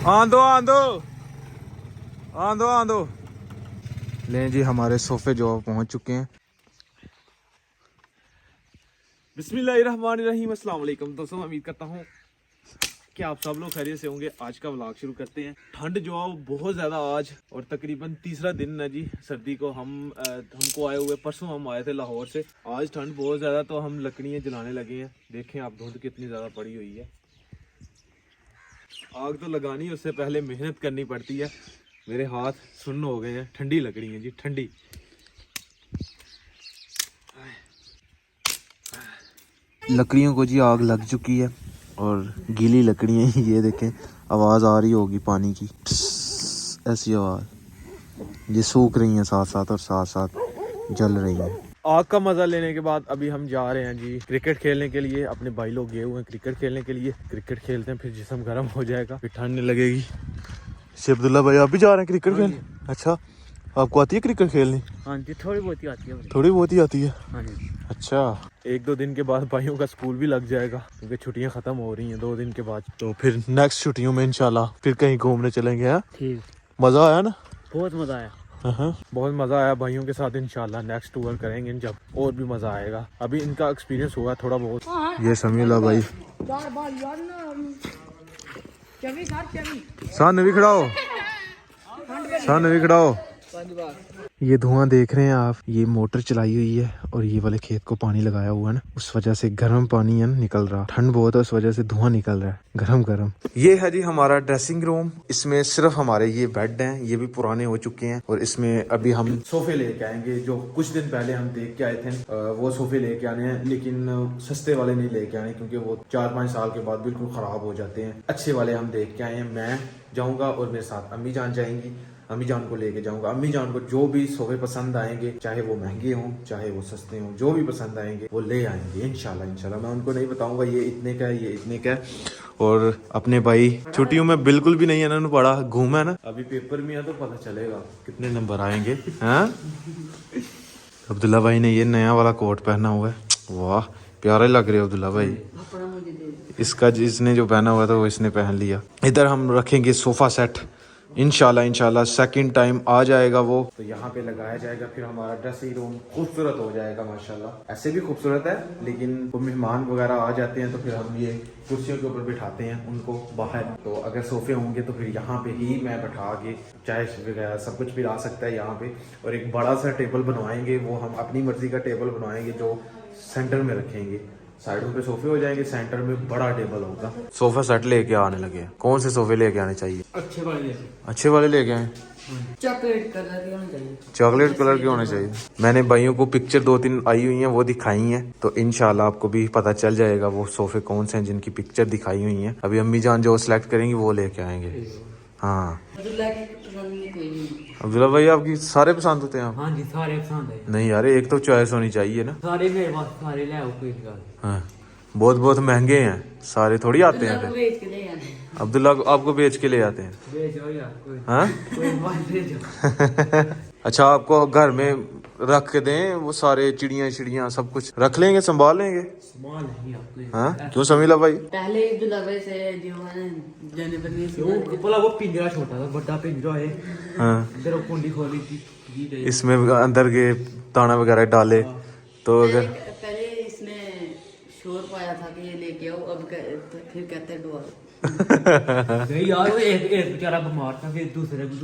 आंदो आंदो आंदो आंदो। लें जी हमारे सोफे जो पहुंच चुके हैं। बिस्मिल्लाहिर्रहमानिर्रहीम, अस्सलाम वालेकुम दोस्तों, उम्मीद करता हूँ कि आप सब लोग खैरियत से होंगे। आज का व्लॉग शुरू करते हैं। ठंड जो है वो बहुत ज़्यादा आज और तकरीबन तीसरा दिन है जी सर्दी को। हमको आए हुए परसों हम आए थे लाहौर से। आज ठंड बहुत ज़्यादा तो हम लकड़ियाँ जलाने लगे हैं। देखें आप धुंध कितनी ज़्यादा पड़ी हुई है। आग तो लगानी उससे पहले मेहनत करनी पड़ती है। मेरे हाथ सुन्न हो गए हैं, ठंडी लकड़ी है जी, ठंडी। लकड़ियों को जी आग लग चुकी है और गीली लकड़ियाँ ये देखें, आवाज़ आ रही होगी पानी की, ऐसी आवाज़। ये सूख रही हैं साथ साथ और साथ साथ जल रही हैं। आग का मज़ा लेने के बाद अभी हम जा रहे हैं जी क्रिकेट खेलने के लिए। अपने भाई लोग गए हुए हैं क्रिकेट खेलने के लिए। क्रिकेट खेलते हैं फिर जिस्म गर्म हो जाएगा, फिर ठंड नहीं लगेगी। शेख अब्दुल्ला भाई आप भी जा रहे हैं क्रिकेट खेलने? अच्छा, आपको आती है क्रिकेट खेलनी? हाँ जी, थोड़ी बहुत ही आती है। थोड़ी बहुत ही आती है? हाँ जी। अच्छा, एक दो दिन के बाद भाइयों का स्कूल भी लग जाएगा क्योंकि छुट्टियां खत्म हो रही हैं 2 दिन के बाद। तो फिर नेक्स्ट छुट्टियों में इंशाल्लाह फिर कहीं घूमने चलेंगे। हैं, ठीक, मजा आया ना? बहुत मजा आया। बहुत मजा आया भाइयों के साथ। इंशाल्लाह नेक्स्ट टूर करेंगे जब, और भी मजा आएगा। अभी इनका एक्सपीरियंस हुआ थोड़ा बहुत। ये समीउल्लाह भाई सामने भी खड़ा हो, सामने भी खड़ा हो। ये धुआं देख रहे हैं आप, ये मोटर चलाई हुई है और ये वाले खेत को पानी लगाया हुआ है ना, उस वजह से गर्म पानी है निकल रहा। ठंड बहुत है उस वजह से धुआं निकल रहा है गरम गरम। ये है जी हमारा ड्रेसिंग रूम। इसमें सिर्फ हमारे ये बेड हैं, ये भी पुराने हो चुके हैं। और इसमें अभी हम सोफे लेके आएंगे जो कुछ दिन पहले हम देख के आए थे। वो सोफे लेके आने हैं, लेकिन सस्ते वाले नहीं लेके आने क्योंकि वो 4-5 साल के बाद बिल्कुल खराब हो जाते हैं। अच्छे वाले हम देख के आए हैं। मैं जाऊंगा और मेरे साथ अम्मी जान जाएंगी। अम्मी जान को लेके जाऊंगा। अम्मी जान को जो भी सोफे पसंद आएंगे, चाहे वो महंगे हों चाहे वो सस्ते हों, जो भी पसंद आएंगे वो ले आएंगे इंशाल्लाह। इंशाल्लाह मैं उनको नहीं बताऊंगा ये इतने का है, ये इतने का है। और अपने भाई छुट्टियों में बिल्कुल भी नहीं है इन्होंने पढ़ा घूमा है ना। अभी पेपर में है तो पता चलेगा कितने नंबर आएंगे। हाँ, अब्दुल्ला भाई ने ये नया वाला कोट पहना हुआ है, वाह प्यारे लग रहे हो अब्दुल्ला भाई। इसका जिसने जो पहना हुआ था वो इसने पहन लिया। इधर हम रखेंगे सोफा सेट इंशाल्लाह सेकंड टाइम आ जाएगा वो, तो यहाँ पे लगाया जाएगा। फिर हमारा ड्रेसिंग रूम खूबसूरत हो जाएगा माशाल्लाह। ऐसे भी खूबसूरत है, लेकिन वो मेहमान वगैरह आ जाते हैं तो फिर हम ये कुर्सियों के ऊपर बिठाते हैं उनको बाहर। तो अगर सोफे होंगे तो फिर यहाँ पे ही मैं बैठा के चाय वगैरह सब कुछ पिला सकता है यहाँ पे। और एक बड़ा सा टेबल बनवाएंगे, वो हम अपनी मर्जी का टेबल बनवाएंगे जो सेंटर में रखेंगे। साइडों पे सोफे हो जाएंगे, सेंटर में बड़ा टेबल होगा। सोफा सेट लेके आने लगे। कौन से सोफे लेके आने चाहिए? अच्छे वाले, अच्छे वाले लेके आए। चॉकलेट कलर के होने चाहिए। चॉकलेट कलर के होने चाहिए। मैंने भाइयों को पिक्चर 2-3 आई हुई हैं वो दिखाई हैं, तो इंशाल्लाह आपको भी पता चल जाएगा वो सोफे कौन से हैं जिनकी पिक्चर दिखाई हुई हैं। अभी अम्मी जान जो सिलेक्ट करेंगी वो लेके आएंगे। हाँ, अब्दुल्ला भाई आपकी सारे पसंद होते हैं? हाँ जी, सारे पसंद है। नहीं यार, एक तो चॉइस होनी चाहिए ना। सारे मेरे पास, सारे ले आओ, कोई बात। हाँ, बहुत बहुत महंगे हैं सारे, थोड़ी आते हैं फिर। अब्दुल्ला आपको बेच के ले आते हैं? भेजो यार, कोई हाँ कोई बात भेजो। अच्छा, आपको घर में रख के दें वो सारे चिड़िया सब कुछ रख लेंगे, संभाल लेंगे? संभाल नहीं आपने। हाँ क्यों समीला भाई? पहले अब्दुल्ला भाई से जो है जानवर नहीं क्यों बोला, वो पिंजरा छोटा था, बड़ा पिंजरा है। हाँ, इधर वो कुंडी खोली थी, इसमें अंदर के दाना वगैरह डाले तो अगर पहले इसने शोर पाया था कि ये लेके आओ, अब तो फिर कहते हैं डुआ। नहीं यार, वो एक बेचारा बीमार था, फिर दूसरे को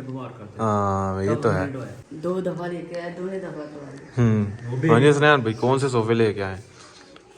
बीमार करते। हाँ ये तो है। 2 दफा लेके आया, 2 दफा। हाँ जी सनैन भाई, कौन से सोफे लेके आए?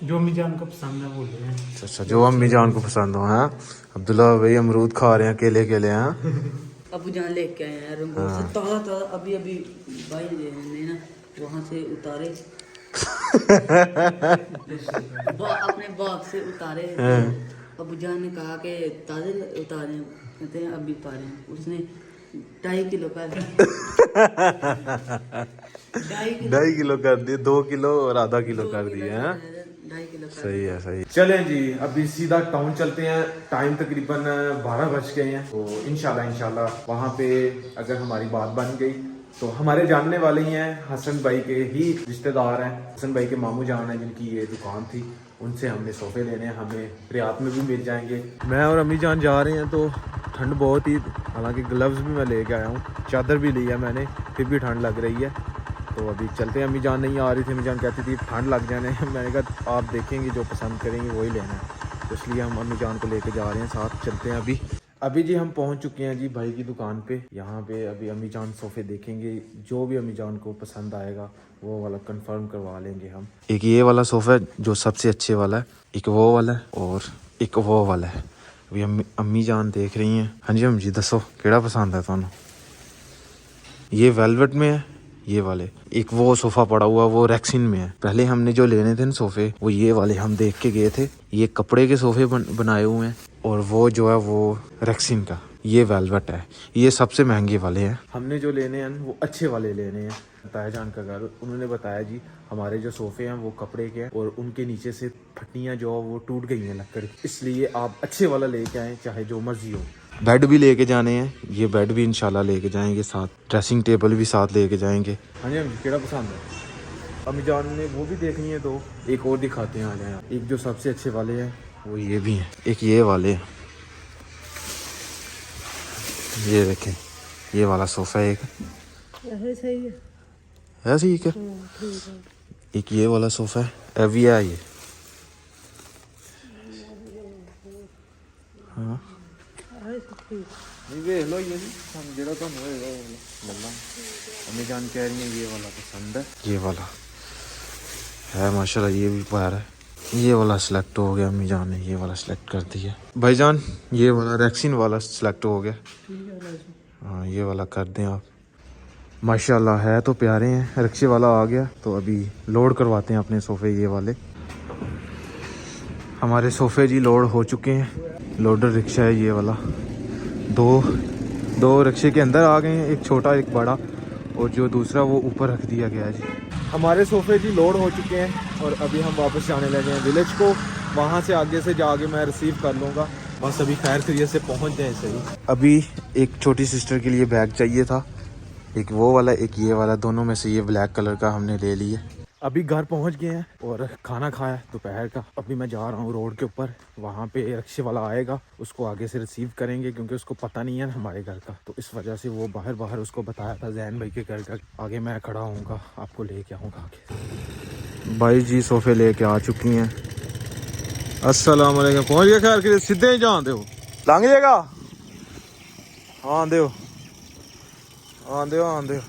जो अम्मी जान को पसंद है वो ले आए। अच्छा, जो अम्मी जान को पसंद हो। हाँ, अब्दुल्ला भाई अमरूद खा रहे हैं केले केले। हाँ अबू जान लेके आए यार, बहुत ताजा अभी भाई ने ना वहाँ से उतारे। अपने बाप से उतारे। अबू जान ने कहा कि ताजे उतारे, कहते हैं अभी उतारे। उसने 2.5 किलो का 2.5 किलो कर दिए, 2 किलो और आधा किलो कर दिए। हैं, 2.5 किलो का। सही है सही। चलें जी, अभी सीधा टाउन चलते हैं। टाइम तकरीबन 12 बज गए हैं। तो इंशाल्लाह वहाँ पे अगर हमारी बात बन गई तो हमारे जानने वाले ही हैं, हसन भाई के ही रिश्तेदार हैं। हसन भाई के मामू जान है जिनकी ये दुकान थी, उनसे हमने सोफ़े लेने हैं, हमें रियाद में भी मिल जाएंगे। मैं और अम्मी जान जा रहे हैं तो ठंड बहुत ही, हालांकि ग्लव्स भी मैं लेके आया हूँ, चादर भी लिया मैंने, फिर भी ठंड लग रही है। तो अभी चलते हैं। अम्मी जान नहीं आ रही थी, अम्मी जान कहती थी ठंड लग जाने मैंने कहा आप देखेंगे जो पसंद करेंगे वही लेना है, तो इसलिए हम अम्मी जान को लेके जा रहे हैं साथ। चलते हैं अभी जी हम पहुंच चुके हैं जी भाई की दुकान पे। यहाँ पे अभी अम्मी जान सोफ़े देखेंगे, जो भी अम्मी जान को पसंद आएगा वो वाला कंफर्म करवा लेंगे हम। एक ये वाला सोफ़ा है जो सबसे अच्छे वाला है, एक वो वाला है और एक वो वाला है। अभी अम्मी जान देख रही हैं। हाँ जी अम्मी जी दसो केड़ा पसंद है तुहानू? ये वेलवेट में है ये वाले, एक वो सोफ़ा पड़ा हुआ वो रेक्सिन में है। पहले हमने जो लेने थे ना सोफ़े वो ये वाले हम देख के गए थे, ये कपड़े के सोफ़े बनाए हुए हैं, और वो जो है वो रेक्सिन का, ये वेलवेट है। ये सबसे महंगे वाले हैं। हमने जो लेने हैं वो अच्छे वाले लेने हैं। ताया जान का घर, उन्होंने बताया जी हमारे जो सोफ़े हैं वो कपड़े के हैं और उनके नीचे से फट्टियाँ जो वो टूट गई हैं लकड़ की, इसलिए आप अच्छे वाला लेके आएँ चाहे जो मर्जी हो। बेड भी लेके जाने हैं, ये बेड भी इंशाल्लाह लेके जाएंगे साथ, ड्रेसिंग टेबल भी साथ लेके जाएंगे। हाँ जी केड़ा पसंद है? अम्मी जान ने वो भी देखनी है तो एक और दिखाते हैं, आ जाए। एक जो सबसे अच्छे वाले हैं वो ये भी हैं, एक ये वाले हैं, ये देखें ये वाला सोफ़ा है, एक सही है ऐसे ही क्या, एक ये वाला सोफ़ा है अभी है ये। हाँ देख लो ये जो तुम अम्मी जान कह रही है ये वाला पसंद है, ये वाला है माशाल्लाह, ये भी प्यारा है। ये वाला सिलेक्ट हो गया, अम्मी जान ने ये वाला सिलेक्ट कर दिया। भाईजान ये वाला रेक्सिन वाला सिलेक्ट हो गया। हाँ ये वाला कर दें आप। माशाल्लाह है तो प्यारे हैं। रिक्शे वाला आ गया तो अभी लोड करवाते हैं अपने सोफ़े ये वाले। हमारे सोफ़े जी लोड हो चुके हैं। लोडर रिक्शा है ये वाला, दो रिक्शे के अंदर आ गए हैं, एक छोटा एक बड़ा, और जो दूसरा वो ऊपर रख दिया गया है जी। हमारे सोफ़े जी लोड हो चुके हैं और अभी हम वापस जाने लगे हैं विलेज को। वहाँ से आगे से जाके मैं रिसीव कर लूँगा, बस अभी खैर खैरियत से पहुँच जाए सही। अभी एक छोटी सिस्टर के लिए बैग चाहिए था, एक वो वाला एक ये वाला, दोनों में से ये ब्लैक कलर का हमने ले लिया। अभी घर पहुंच गए हैं और खाना खाया दोपहर का। अभी मैं जा रहा हूँ रोड के ऊपर, वहाँ पे रिक्शे वाला आएगा, उसको आगे से रिसीव करेंगे क्योंकि उसको पता नहीं है हमारे घर का, तो इस वजह से वो बाहर उसको बताया था जैन भाई के घर का। आगे मैं खड़ा हूँगा, आपको लेके आऊँगा आगे। भाई जी सोफ़े लेके आ चुकी हैं। अस्सलाम वालेकुम, पहुँच गया खैर के सीधे ही जान दो लंघ जाएगा। हाँ दो आंदे आंदो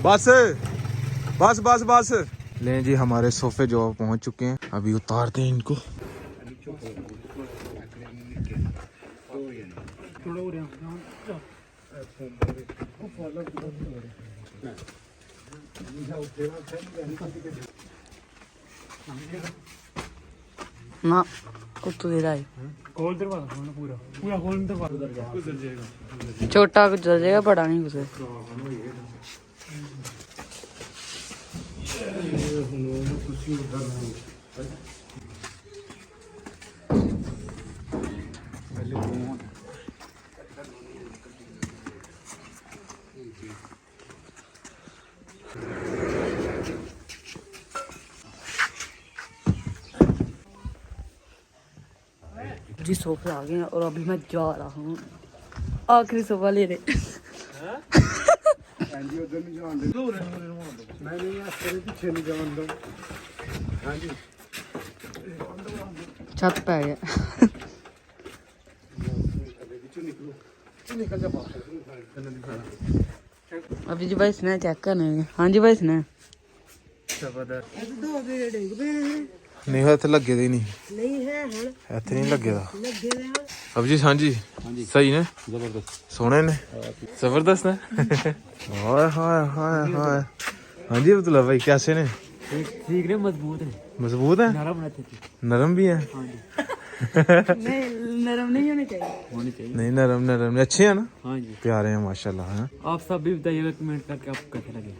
बस लें जी। हमारे सोफ़े जो पहुंच चुके हैं, अभी उतारते हैं इनको। ना कुत्तू दे रहा है, खोल दरवा पूरा खोल दरवा, गुजर जाएगा। छोटा गुजर जाएगा, बड़ा नहीं गुजर। जी सोफे आ गए हैं और अभी मैं जा रहा हूँ आखिरी सोफा लेने। छत पे गया। अभी जी भाई स्नैच चेक करने। हाँ जी भाई स्नैच नहीं है इत्थे लगे दे नहीं है इत्थे नहीं लगे दा। अब जी हाँ जी सही ने, जबरदस्त सोने ने, जबरदस्त ने। हाय हाय हाय हाय। हाँ जी अब्दुल्ला भाई कैसे ने? ठीक है, मजबूत है, मजबूत है, नरम भी है। नहीं नरम नहीं होने चाहिए। नहीं नरम अच्छे हैं ना? हाँ जी प्यारे हैं माशाल्लाह। हैं आप सब भी बताइएगा कमेंट करके आपको कैसे लगे।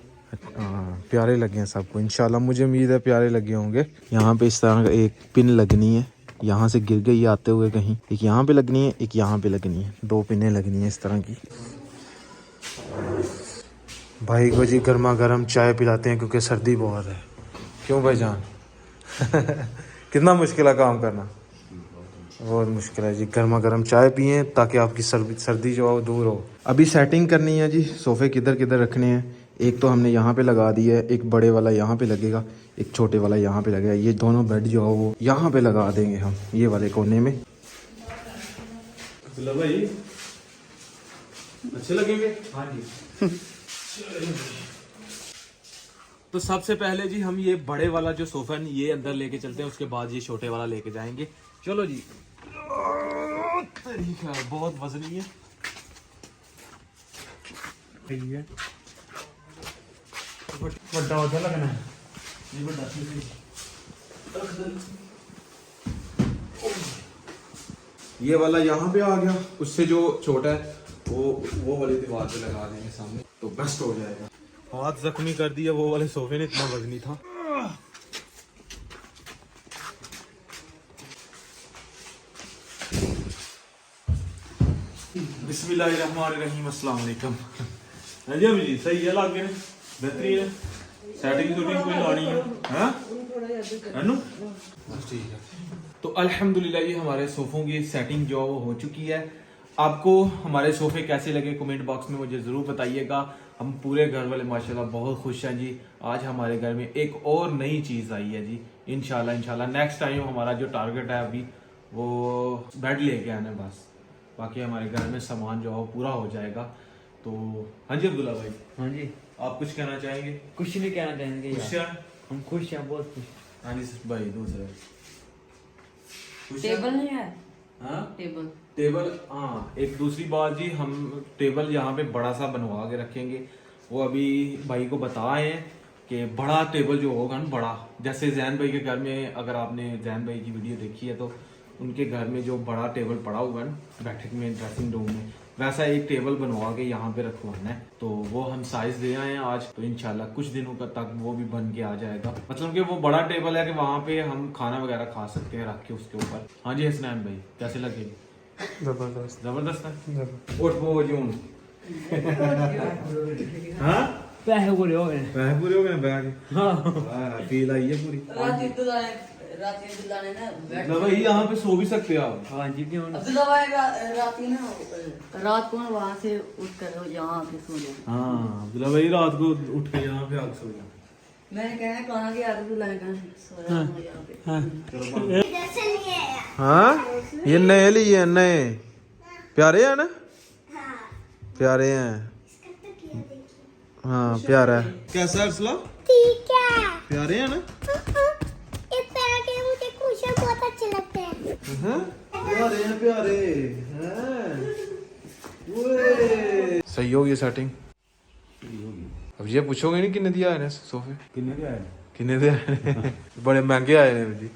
हाँ प्यारे लगे हैं सबको, इंशाल्लाह मुझे उम्मीद है प्यारे लगे होंगे। यहाँ पे इस तरह का एक पिन लगनी है यहाँ से गिर गई आते हुए कहीं। एक यहाँ पे लगनी है, एक यहाँ पे लगनी है, 2 पिनें लगनी है इस तरह की। भाई को जी गर्मा गर्म चाय पिलाते हैं क्योंकि सर्दी बहुत है। क्यों भाईजान? कितना मुश्किल है काम करना, बहुत मुश्किल है जी। गर्मा गर्म चाय पिए ताकि आपकी सर्दी जो है दूर हो। अभी सेटिंग करनी है जी, सोफ़े किधर किधर रखने हैं। एक तो हमने यहाँ पे लगा दिया है, एक बड़े वाला यहाँ पे लगेगा, एक छोटे वाला यहाँ पे लगेगा। ये दोनों बेड जो है वो यहाँ पे लगा देंगे हम, ये वाले कोने में। भाई अच्छे लगेंगे। हाँ जी। तो सबसे पहले जी हम ये बड़े वाला जो सोफा है ये अंदर लेके चलते हैं, उसके बाद ये छोटे वाला लेके जाएंगे। चलो जी। तरीका है, बहुत वजनी है। सही है, बड़ा उधर लगना है। ये वाला यहाँ पे आ गया, उससे जो छोटा है वो वाली दीवार पे लगा देंगे सामने, तो बेस्ट हो जाएगा। हाथ जख्मी कर दिया वो वाले सोफे ने, इतना वजनी था। बिस्मिल्लाहिर्रहमानिर्रहीम, अस्सलाम वालेकुम। जी अभी जी सही है, लागे ने बेहतरीन है। सेटिंग शूटिंग कोई लानी है, हाँ अनु बस ठीक है। तो अल्हम्दुलिल्लाह ये हमारे सोफ़ों की सेटिंग जो वो हो चुकी है। आपको हमारे सोफ़े कैसे लगे कमेंट बॉक्स में मुझे ज़रूर बताइएगा। हम पूरे घर वाले माशाल्लाह बहुत खुश हैं जी। आज हमारे घर में एक और नई चीज़ आई है जी। इंशाल्लाह नेक्स्ट टाइम हमारा जो टारगेट है अभी वो बेड लेके आना है बस। बाकी हमारे घर में सामान जो है पूरा हो जाएगा। तो हाँ जी अब्दुल्ला भाई, हाँ जी, आप कुछ कहना चाहेंगे? कुछ नहीं कहना चाहेंगे खुश यार। हैं? हम खुश हैं, बहुत खुश। हाँ जी भाई दूसरे खुश हैं? टेबल नहीं है, हाँ टेबल हाँ। एक दूसरी बात जी, हम टेबल यहाँ पे बड़ा सा बनवा के रखेंगे। वो अभी भाई को बताए हैं कि बड़ा टेबल जो होगा ना बड़ा, जैसे जैन भाई के घर में, अगर आपने जैन भाई की वीडियो देखी है तो उनके घर में जो बड़ा टेबल पड़ा हुआ है ना बैठक में, ड्रेसिंग रूम में, वैसा एक टेबल बनवा के यहाँ पे रखवाना है। तो वो हम साइज दे आए हैं आज, तो इंशाल्लाह कुछ दिनों तक वो भी बन के आ जाएगा। मतलब कि वो बड़ा टेबल है कि वहाँ पे हम खाना वगैरह खा सकते हैं रख के उसके ऊपर। हाँ जी हसनैन भाई कैसे लगे? जबरदस्त जबरदस्त है। उठ वो जून हाँ पैसे पूरे हो गए। पैसे पूरे हो गए बैग। हाँ फील आई है पूरी। अब्दुल्ला ने ना मतलब भाई यहाँ पे सो भी सकते हो आप। हाँ जी क्यों नहीं? अब्दुल्ला भाई रात को ना वहाँ से उठ कर यहाँ आके सो जाओ। हाँ अब्दुल्ला भाई रात को उठ के यहाँ पे आके सो जाओ। मैंने कहा कहा कि अब्दुल्ला ने कहा सोया हूँ यहाँ पे। हाँ ये नए लिए नए प्यारे हैं ना? प्यारे हैं हाँ, प्यारा है। कैसा है अर्सला? ठीक है। प्यारे हैं ना? इस तरह के मुझे खुशियाँ बहुत अच्छे लगते हैं। प्यारे हैं प्यारे हैं। सही होगी सेटिंग। अब ये पूछोगे नहीं कितने दिया है सोफे? कितने दिया है? बड़े महंगे आए हैं जी।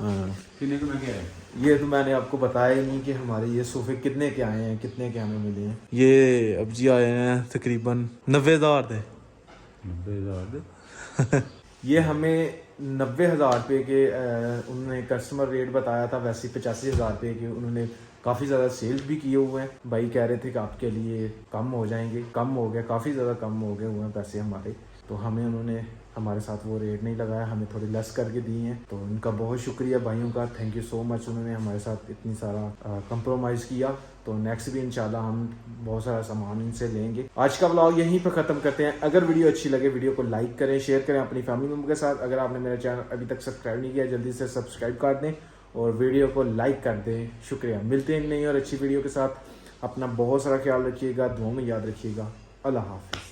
हाँ कितने के महंगे है? ये तो मैंने आपको बताया ही नहीं कि हमारे ये सोफे कितने के आए हैं, कितने के हमें मिले हैं। ये अब जी आए हैं तकरीबन 90,000 थे। 90,000 ये हमें 90,000 रुपये के उन्होंने कस्टमर रेट बताया था, वैसे 85,000 रुपये के उन्होंने काफ़ी ज़्यादा सेल्स भी किए हुए हैं। भाई कह रहे थे कि आपके लिए कम हो जाएंगे, कम हो गया, काफ़ी ज़्यादा कम हो गए हुए हैं पैसे हमारे। तो हमें उन्होंने हमारे साथ वो रेट नहीं लगाया, हमें थोड़ी लेस करके दी हैं। तो उनका बहुत शुक्रिया भाइयों का, थैंक यू सो मच। उन्होंने हमारे साथ इतनी सारा कंप्रोमाइज़ किया। तो नेक्स्ट भी इंशाल्लाह हम बहुत सारा सामान इनसे लेंगे। आज का व्लॉग यहीं पर ख़त्म करते हैं। अगर वीडियो अच्छी लगे वीडियो को लाइक करें, शेयर करें अपनी फैमिली मेम्बर के साथ। अगर आपने मेरा चैनल अभी तक सब्सक्राइब नहीं किया जल्दी से सब्सक्राइब कर दें और वीडियो को लाइक कर दें। शुक्रिया। मिलते हैं नई और अच्छी वीडियो के साथ। अपना बहुत सारा ख्याल रखिएगा, दुआ में याद रखिएगा। अल्लाह हाफिज़।